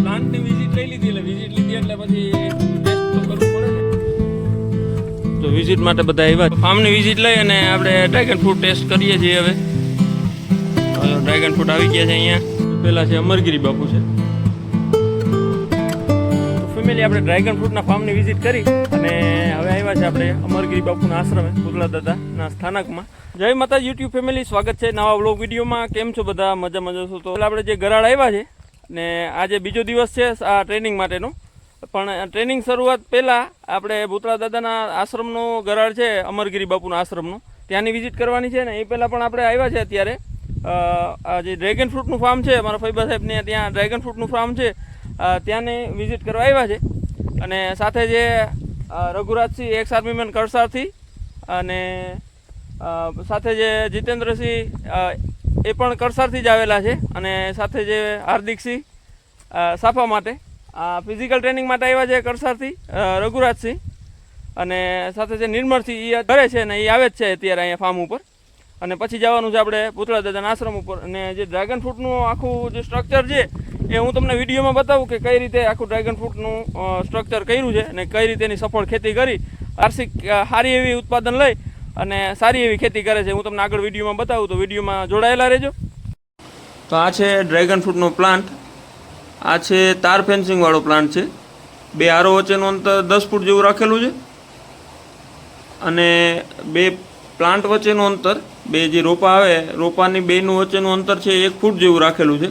પ્લાન્ટની વિઝિટ લઈ લીધી એટલે પછી ટેસ્ટ તો કરવું પડે ને. તો વિઝિટ માટે બધા આવ્યા, ફાર્મની વિઝિટ લઈ અને આપણે ડ્રેગન ફ્રૂટ ટેસ્ટ કરીએ છીએ. હવે ડ્રેગન ફ્રૂટ આવી ગયા છે અહીંયા. પેલા છે અમરગીરી બાપુ છે. ફેમિલી આપણે ડ્રેગન ફ્રૂટના ફાર્મની વિઝિટ કરી અને હવે આવ્યા છે આપણે અમરગીરી બાપુના આશ્રમે, ભૂતળા દાદાના સ્થાનકમાં. જય માતા યુટ્યુબ ફેમિલી, સ્વાગત છે નવા વ્લોગ વિડીયોમાં. કેમ છો બધા? મજામાં છો? તો આપણે જે ગરાડ આવ્યા છે ને આજે બીજો દિવસ છે આ ટ્રેનિંગ માટેનો, પણ ટ્રેનિંગ શરૂઆત પહેલાં આપણે ભૂતળા દાદાના આશ્રમનો ગરાડ છે, અમરગીરી બાપુના આશ્રમનો, ત્યાંની વિઝિટ કરવાની છે ને એ પહેલાં પણ આપણે આવ્યા છે. અત્યારે આ જે ડ્રેગન ફ્રૂટનું ફાર્મ છે મારા ફૈબા સાહેબને, ત્યાં ડ્રેગન ફ્રૂટનું ફાર્મ છે, ત્યાંની વિઝિટ કરવા આવ્યા છે. અને સાથે જે રઘુરાજસિંહ એક્સ આર્મીમેન કળસારથી અને સાથે જે જીતેન્દ્રસિંહ એ પણ કળસારથી જ આવેલા છે. અને સાથે જે હાર્દિકસિંહ સાફા માટે ફિઝિકલ ટ્રેનિંગ માટે આવ્યા છે કળસારથી રઘુરાજસિંહ, અને સાથે જે નિર્મળસિંહ એ ઘરે છે ને એ આવે જ છે અત્યારે અહીંયા ફાર્મ ઉપર. અને પછી જવાનું છે આપણે ભૂતળા દાદાના આશ્રમ ઉપર. અને જે ડ્રેગન ફ્રૂટનું આખું જે સ્ટ્રક્ચર છે એ હું તમને વિડીયોમાં બતાવું કે કઈ રીતે આખું ડ્રેગન ફ્રૂટનું સ્ટ્રક્ચર કર્યું છે અને કઈ રીતે એની સફળ ખેતી કરી વાર્ષિક સારી એવી ઉત્પાદન લઈ અને સારી એવી ખેતી કરે છે. હું તમને આગળ વિડીયોમાં બતાવું, તો વિડીયોમાં જોડાયેલા રહેજો. તો આ છે ડ્રેગન ફ્રૂટનો પ્લાન્ટ. આ છે તાર ફેન્સિંગવાળો પ્લાન્ટ છે. બે આરો વચ્ચેનું અંતર 10 ફૂટ જેવું રાખેલું છે. અને બે પ્લાન્ટ વચ્ચેનું અંતર, બે જે રોપા આવે રોપાની બેનું વચ્ચેનું અંતર છે 1 ફૂટ જેવું રાખેલું છે.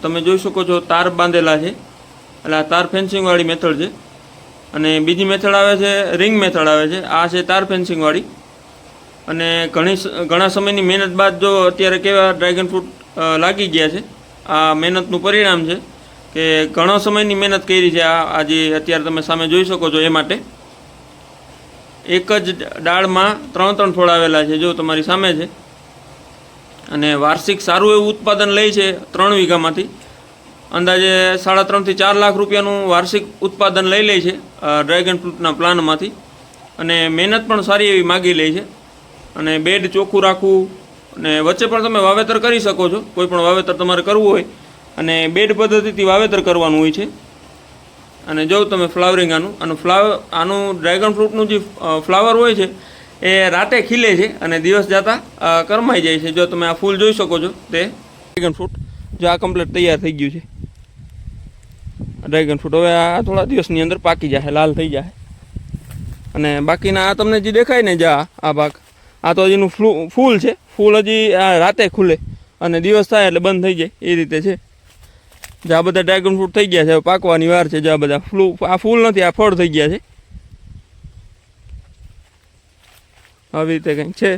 તમે જોઈ શકો છો તાર બાંધેલા છે, એટલે આ તાર ફેન્સિંગવાળી મેથડ છે. અને બીજી મેથડ આવે છે રિંગ મેથડ આવે છે. આ છે તાર ફેન્સિંગવાળી. અને ઘણા સમયની મહેનત બાદ જો અત્યારે કેવા ડ્રેગન ફ્રૂટ લાગી ગયા છે, આ મહેનતનું પરિણામ છે કે ઘણો સમયની મહેનત કરી છે. આ જે અત્યારે તમે સામે જોઈ શકો છો એ માટે એક જ ડાળમાં 3 ફળ આવેલા છે, જો તમારી સામે છે. અને વાર્ષિક સારું એવું ઉત્પાદન લે છે 3 વીઘામાંથી. અંદાજે 3.5 થી 4 લાખ રૂપિયાનું વાર્ષિક ઉત્પાદન લઈ લે છે ડ્રેગન ફ્રૂટના પ્લાન્ટમાંથી. અને મહેનત પણ સારી એવી માગી લે છે. અને બેડ ચોખ્ખું રાખવું, અને વચ્ચે પણ તમે વાવેતર કરી શકો છો, કોઈ પણ વાવેતર તમારે કરવું હોય અને બેડ પદ્ધતિથી વાવેતર કરવાનું હોય છે. અને જો તમે ફ્લાવરિંગ આનું ડ્રેગન ફ્રૂટનું જે ફ્લાવર હોય છે એ રાતે ખીલે છે અને દિવસ જતાં કરમાઈ જાય છે. જો તમે આ ફૂલ જોઈ શકો છો તે ડ્રેગન ફ્રૂટ જો આ કમ્પ્લીટ તૈયાર થઈ ગયું છે. ડ્રેગન ફ્રૂટ હવે આ થોડા દિવસની અંદર પાકી જાય, લાલ થઈ જાય. અને બાકીના આ તમને જે દેખાય ને, આ ભાગ આ તો હજીનું ફૂલ છે. ફૂલ હજી રાતે ખુલે અને દિવસ થાય એટલે બંધ થઈ જાય, એ રીતે છે. જે આ બધા ડ્રેગન ફ્રૂટ થઈ ગયા છે, હવે પાકવાની વાર છે. જે આ બધા આ ફૂલ નથી, આ ફળ થઈ ગયા છે. આવી રીતે કંઈક છે.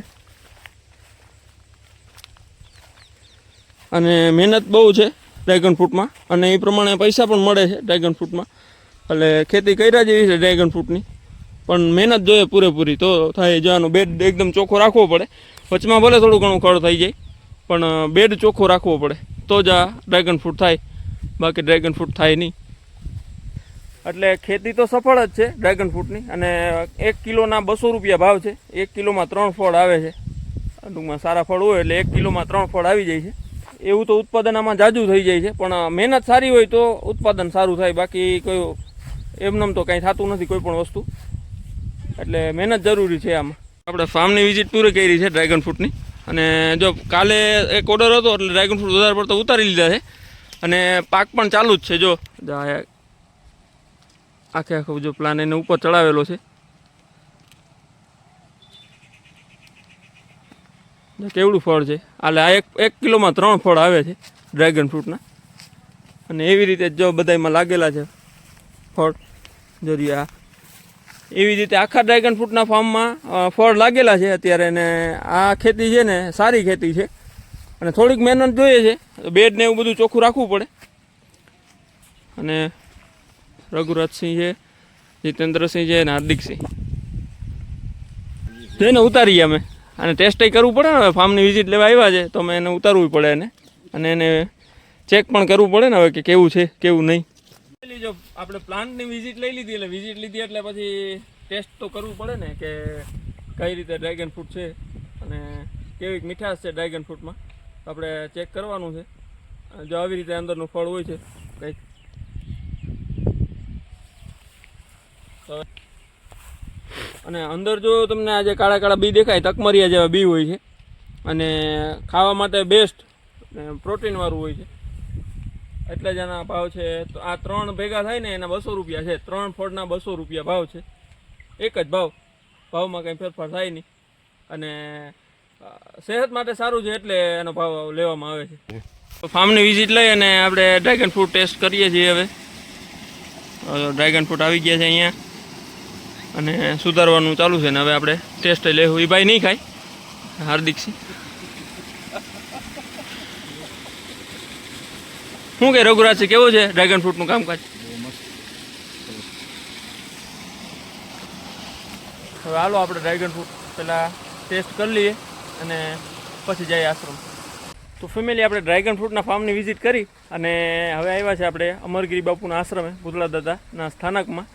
અને મહેનત બહુ છે ડ્રેગન ફ્રૂટમાં, અને એ પ્રમાણે પૈસા પણ મળે છે ડ્રેગન ફ્રૂટમાં. એટલે ખેતી કર્યા જેવી છે ડ્રેગન ફ્રૂટની, પણ મહેનત જોઈએ પૂરેપૂરી તો થાય. જવાનું બેડ એકદમ ચોખ્ખો રાખવો પડે. વચમાં ભલે થોડું ઘણું ખડ થઈ જાય, પણ બેડ ચોખ્ખો રાખવો પડે તો જ આ ડ્રેગન ફ્રૂટ થાય, બાકી ડ્રેગન ફ્રૂટ થાય નહીં. એટલે ખેતી તો સફળ જ છે ડ્રેગન ફ્રૂટની. અને 1 કિલોના 200 રૂપિયા ભાવ છે. 1 કિલોમાં 3 ફળ આવે છે. ટૂંકમાં સારા ફળ હોય એટલે 1 કિલોમાં 3 ફળ આવી જાય છે. એવું તો ઉત્પાદન આમાં જાજુ થઈ જાય છે, પણ મહેનત સારી હોય તો ઉત્પાદન સારું થાય. બાકી કોઈ એમનેમ તો કંઈ થતું નથી કોઈ પણ વસ્તુ, એટલે મહેનત જરૂરી છે આમાં. આપણે ફાર્મની વિઝિટ પૂરી કરી છે ડ્રેગન ફ્રૂટની. અને જો કાલે એક ઓર્ડર હતો એટલે ડ્રેગન ફ્રૂટ વધારે પડતા ઉતારી લીધા છે. અને પાક પણ ચાલુ જ છે. જો આખો જો પ્લાન એને ઉપર ચડાવેલો છે, કેવડું ફળ છે. એટલે આ 1 કિલોમાં 3 ફળ આવે છે ડ્રેગન ફ્રૂટના. અને એવી રીતે જો બધામાં લાગેલા છે ફળ. જો એવી રીતે આખા ડ્રેગન ફ્રૂટના ફાર્મમાં ફળ લાગેલા છે અત્યારે. ને આ ખેતી છે ને સારી ખેતી છે, અને થોડીક મહેનત જોઈએ છે. બેડ ને એવું બધું ચોખ્ખું રાખવું પડે. અને રઘુરાજસિંહ છે, જીતેન્દ્રસિંહ છે, અને હાર્દિકસિંહ જોઈને ઉતારીએ અમે. અને ટેસ્ટ કરવું પડે ને, ફાર્મની વિઝિટ લેવા આવ્યા છે તો અમે એને ઉતારવું પડે એને. અને એને ચેક પણ કરવું પડે ને હવે કે કેવું છે કેવું નહીં. જો આપણે પ્લાન્ટની વિઝિટ લઈ લીધી એટલે પછી ટેસ્ટ તો કરવું પડે ને કે કઈ રીતે ડ્રેગન ફ્રૂટ છે અને કેવી મીઠાશ છે ડ્રેગન ફ્રૂટમાં. આપણે ચેક કરવાનું છે. જો આવી રીતે અંદરનું ફળ હોય છે કંઈક. અને અંદર જો તમને આ જે કાળા કાળા બી દેખાય તકમરિયા જેવા બી હોય છે અને ખાવા માટે બેસ્ટ અને પ્રોટીનવાળું હોય છે. એટલે જ આના ભાવ છે. તો આ 3 ભેગા થાય ને એના 200 રૂપિયા છે. 3 ફળના 200 રૂપિયા ભાવ છે. એક જ ભાવમાં કંઈ ફેરફાર થાય નહીં. અને સેહત માટે સારું છે એટલે એનો ભાવ લેવામાં આવે છે. તો ફાર્મની વિઝિટ લઈ અને આપણે ડ્રેગન ફ્રૂટ ટેસ્ટ કરીએ છીએ. હવે ડ્રેગન ફ્રૂટ આવી ગયા છે અહીંયા અને સુધારવાનું ચાલુ છે. ને હવે આપણે ટેસ્ટ લેવું. એ ભાઈ નહીં ખાય, હાર્દિકસિંહ. શું કે રઘુરાજસિંહ, કેવું છે ડ્રેગન ફ્રૂટનું કામકાજ? હવે હાલો આપણે ડ્રેગન ફ્રૂટ પહેલાં ટેસ્ટ કરી લઈએ અને પછી જઈએ આશ્રમ. તો ફેમિલી, આપણે ડ્રેગન ફ્રૂટના ફાર્મની વિઝિટ કરી અને હવે આવ્યા છે આપણે અમરગીરી બાપુના આશ્રમે, ભૂતળા દાદાના સ્થાનકમાં.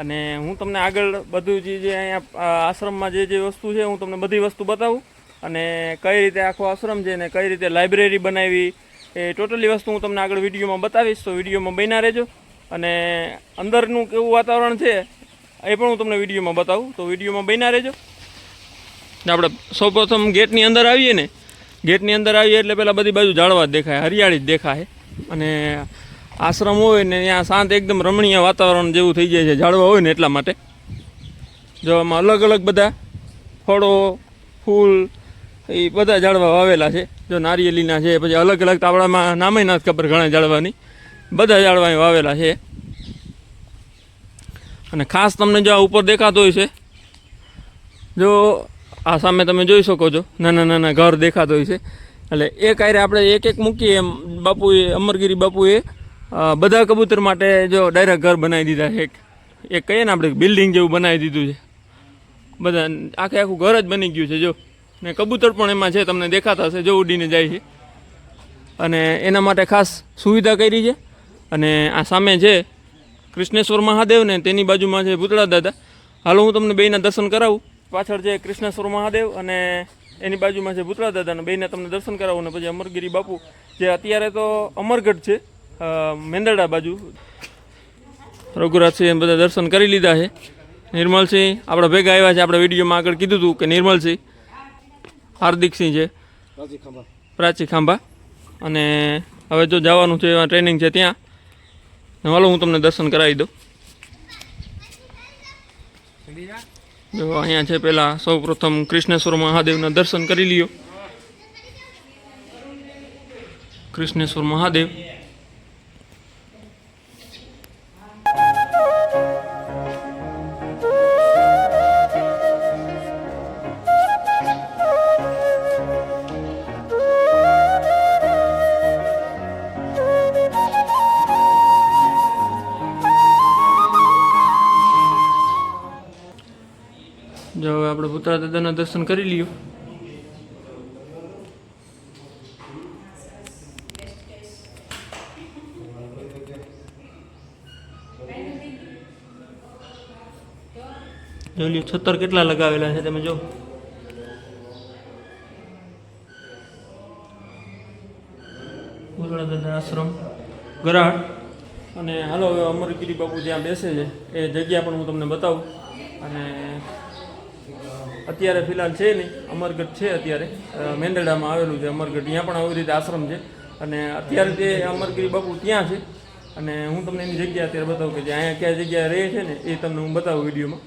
અને હું તમને આગળ બધું જે અહીંયા આશ્રમમાં જે વસ્તુ છે હું તમને બધી વસ્તુ બતાવું અને કઈ રીતે આખો આશ્રમ છે ને કઈ રીતે લાઇબ્રેરી બનાવી એ ટોટલી વસ્તુ હું તમને આગળ વિડીયોમાં બતાવીશ. તો વિડીયોમાં બન્યા રહેજો. અને અંદરનું કેવું વાતાવરણ છે એ પણ હું તમને વિડીયોમાં બતાવું. તો વિડીયોમાં બન્યા રહેજો. આપણે સૌપ્રથમ ગેટની અંદર આવીએ ને, ગેટની અંદર આવીએ એટલે પહેલાં બધી બાજુ ઝાડવા જ દેખાય, હરિયાળી જ દેખાય. અને આશ્રમ હોય ને ત્યાં શાંત એકદમ રમણીય વાતાવરણ જેવું થઈ જાય છે ઝાડવા હોય ને એટલા માટે. જો આમાં અલગ અલગ બધા ફળો, ફૂલ એ બધા ઝાડવા વાવેલા છે. જો નારિયેલીના છે, પછી અલગ અલગ તાવડામાં નામે નથી ખબર ઘણા ઝાડવાની, બધા ઝાડવા વાવેલા છે. અને ખાસ તમને જો આ ઉપર દેખાતો હોય છે, જો આ સામે તમે જોઈ શકો છો નાના નાના ઘર દેખાતો હોય છે. એટલે એ કાયરે આપણે એક એક મૂકીએ એમ બાપુએ, અમરગીરી બાપુએ બધા કબૂતર માટે જો ડાયરેક્ટ ઘર બનાવી દીધા છે. એક કહીએ ને આપણે બિલ્ડિંગ જેવું બનાવી દીધું છે. બધા આખું ઘર જ બની ગયું છે. જો ને કબૂતર પણ એમાં છે, તમને દેખાતા હશે જો ઉડીને જાય છે. અને એના માટે ખાસ સુવિધા કરી છે. અને આ સામે છે કૃષ્ણેશ્વર મહાદેવ ને તેની બાજુમાં છે ભૂતળા દાદા. હાલો હું તમને બેયના દર્શન કરાવું. પાછળ છે કૃષ્ણેશ્વર મહાદેવ અને એની બાજુમાં છે ભૂતળા દાદાને, બેયના તમને દર્શન કરાવું. અને પછી અમરગીરી બાપુ જે અત્યારે તો અમરગઢ છે મેંદરડા બાજુ. રઘુરાજસિંહ બધા દર્શન કરી લીધા છે. નિર્મલસિંહ આપણા ભેગા આવ્યા છે. આપણે વિડીયોમાં આગળ કીધું હતું કે નિર્મલસિંહ, હાર્દિકસિંહ છે, પ્રાચી ખાંભા. અને હવે જો જવાનું છે એમાં ટ્રેનિંગ છે ત્યાં. હાલો હું તમને દર્શન કરાવી દઉં. જો અહીંયા છે પહેલાં સૌ પ્રથમ કૃષ્ણેશ્વર મહાદેવના દર્શન કરી લ્યો. કૃષ્ણેશ્વર મહાદેવ. જો હવે આપણે ભૂતળા દાદાના દર્શન કરી લ્યો. જો લ્યો છત્તર કેટલા લગાવેલા છે તમે જો. ભૂતળા દાદા આશ્રમ ગરાડ. અને હાલો હવે અમરગીરી બાપુ જ્યાં બેસે છે એ જગ્યા પણ હું તમને બતાવું. અને અત્યારે ફિલહાલ છે નહીં, અમરગઢ છે અત્યારે મેંદરડામાં આવેલું છે અમરગઢ. ત્યાં પણ આવી રીતે આશ્રમ છે. અને અત્યારે તે અમરગીરી બાપુ ત્યાં છે. અને હું તમને એની જગ્યા અત્યારે બતાવું કે જે અહીંયા ક્યાં જગ્યાએ રહે છે ને એ તમને હું બતાવું વિડીયોમાં.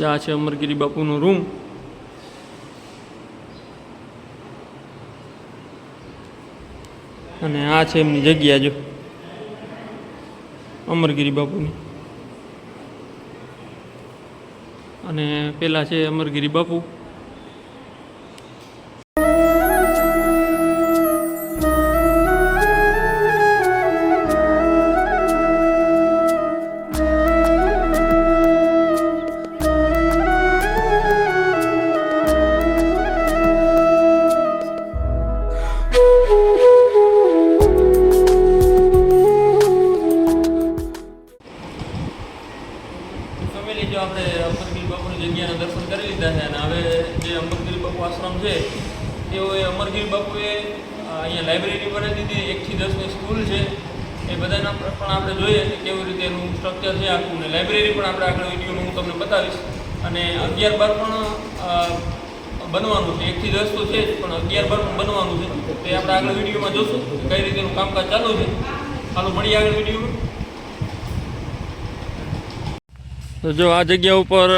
આ છે અમરગીરી બાપુનો રૂમ. અને આ છે એમની જગ્યા જો અમરગીરી બાપુની. અને પેલા છે અમરગીરી બાપુ. ફેમિલી જો આપણે અમરગીરી બાપુની જગ્યાના દર્શન કરી લીધા છે અને હવે તેઓએ અમરગીરી બાપુએ અહીંયા લાઇબ્રેરી બનાવી દીધી, 1 થી 10ની સ્કૂલ છે, એ બધાના પણ આપણે જોઈએ કે કેવી રીતે એનું સ્ટ્રક્ચર છે આખું, ને લાઇબ્રેરી પણ આપણે આગળ વિડીયોમાં હું તમને બતાવીશ. અને 11-12 પણ બનવાનું છે, 1 થી 10 તો છે જ, પણ 11-12 પણ બનવાનું છે, તે આપણે આગળ વિડીયોમાં જોશું કે કઈ રીતે એનું કામકાજ ચાલુ છે. ચાલો મળીએ આગળ વિડીયોમાં. તો જો આ જગ્યા ઉપર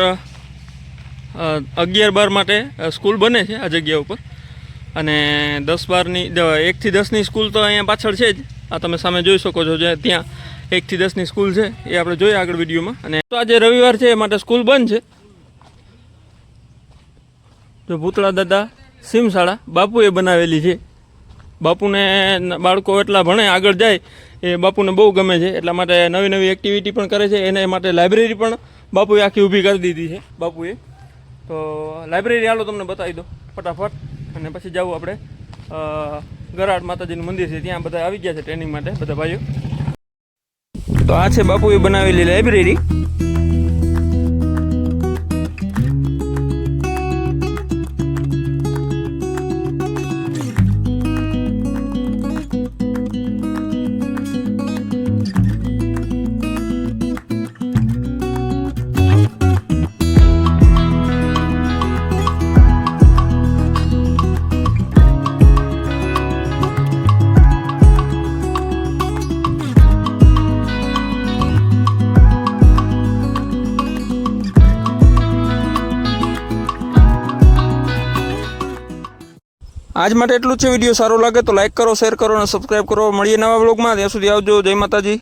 11-12 માટે સ્કૂલ બને છે આ જગ્યા ઉપર, અને 10-12ની 1 થી 10ની સ્કૂલ તો અહીંયા પાછળ છે જ. આ તમે સામે જોઈ શકો છો, જે ત્યાં 1 થી 10ની સ્કૂલ છે એ આપણે જોઈએ આગળ વિડીયોમાં. અને તો આજે રવિવાર છે એ માટે સ્કૂલ બંધ છે. જો ભૂતળા દાદા સીમશાળા બાપુએ બનાવેલી છે. બાપુને બાળકો એટલા ભણે આગળ જાય એ બાપુને બહુ ગમે છે, એટલા માટે નવી નવી એક્ટિવિટી પણ કરે છે. એને માટે લાઇબ્રેરી પણ બાપુએ આખી ઊભી કરી દીધી છે બાપુએ. તો લાઇબ્રેરી હાલો તમને બતાવી દો ફટાફટ, અને પછી જાવું આપણે ગરાડ માતાજીનું મંદિર છે, ત્યાં બધા આવી ગયા છે ટ્રેનિંગ માટે બધા ભાઈઓ. તો આ છે બાપુએ બનાવેલી લાઇબ્રેરી. આજ માટે એટલું જ છે. વિડીયો સારો લાગે તો લાઈક કરો, શેર કરો અને સબસ્ક્રાઈબ કરો. મળીએ નવા વ્લોગમાં. ત્યાં સુધી આવજો. જય માતાજી.